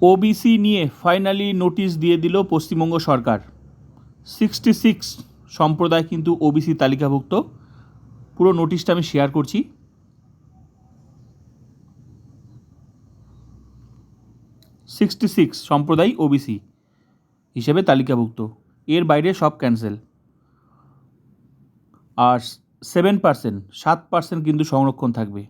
OBC নিয়ে finally notice দিয়ে দিল পশ্চিমবঙ্গ সরকার। 66 সম্প্রদায় কিন্তু ওবিসি তালিকাভুক্ত। পুরো নোটিশটা আমি শেয়ার করছি। 66 সম্প্রদায় ওবিসি হিসেবে তালিকাভুক্ত, এর বাইরে সব ক্যান্সেল। আর 7% কিন্তু সংরক্ষণ থাকবে।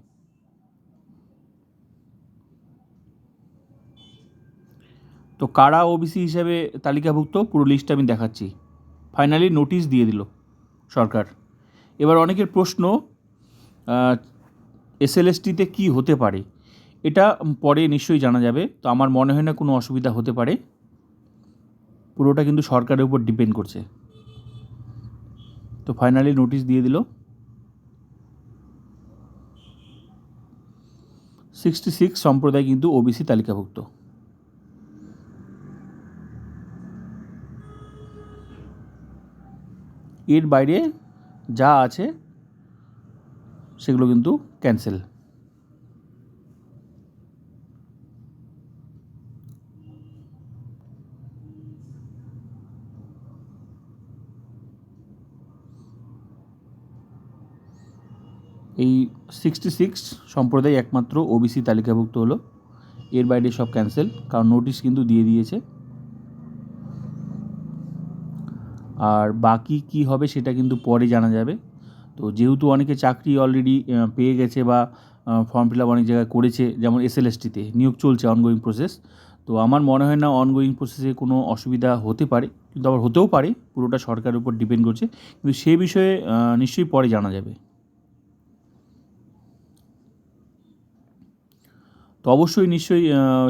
তো কারা ওবিসি হিসেবে তালিকাভুক্ত পুরো লিস্ট আমি দেখাচ্ছি। ফাইনালি নোটিশ দিয়ে দিল সরকার। এবার অনেকের প্রশ্ন, এসএলএসটিতে কি হতে পারে, এটা পরে নিশ্চয়ই জানা যাবে। তো আমার মনে হয় না কোনো অসুবিধা হতে পারে, পুরোটা কিন্তু সরকারের উপর ডিপেন্ড করছে। তো ফাইনালি নোটিশ দিয়ে দিল। 66 সম্প্রদায় কিন্তু ওবিসি তালিকাভুক্ত। এর বাইরে যা আছে সেগুলো কিন্তু ক্যান্সেল। এই 66 সম্প্রদায় একমাত্র ওবিসি তালিকাভুক্ত হলো, এর বাইরে সব ক্যান্সেল, কারণ নোটিশ কিন্তু দিয়ে দিয়েছে। আর বাকি কি হবে সেটা কিন্তু পরে জানা যাবে। তো যেহেতু অনেকে চাকরি অলরেডি পেয়ে গেছে বা ফর্ম ফিল আপ অনেক জায়গায় করেছে, যেমন এসএলএসটিতে নিয়োগ চলছে, অনগোয়িং প্রসেস। তো আমার মনে হয় না অনগোয়িং প্রসেসে কোনো অসুবিধা হতে পারে, কিন্তু আবার হতেও পারে, পুরোটা সরকারের উপর ডিপেন্ড করছে। কিন্তু সে বিষয়ে নিশ্চয়ই পরে জানা যাবে। তো অবশ্যই নিশ্চয়ই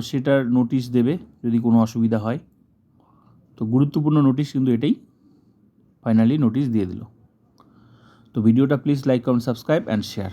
সেটার নোটিশ দেবে যদি কোনো অসুবিধা হয়। তো গুরুত্বপূর্ণ নোটিশ কিন্তু এটাই, ফাইনালি নোটিশ দিয়ে দিল। তো ভিডিওটা please like, comment, subscribe and share.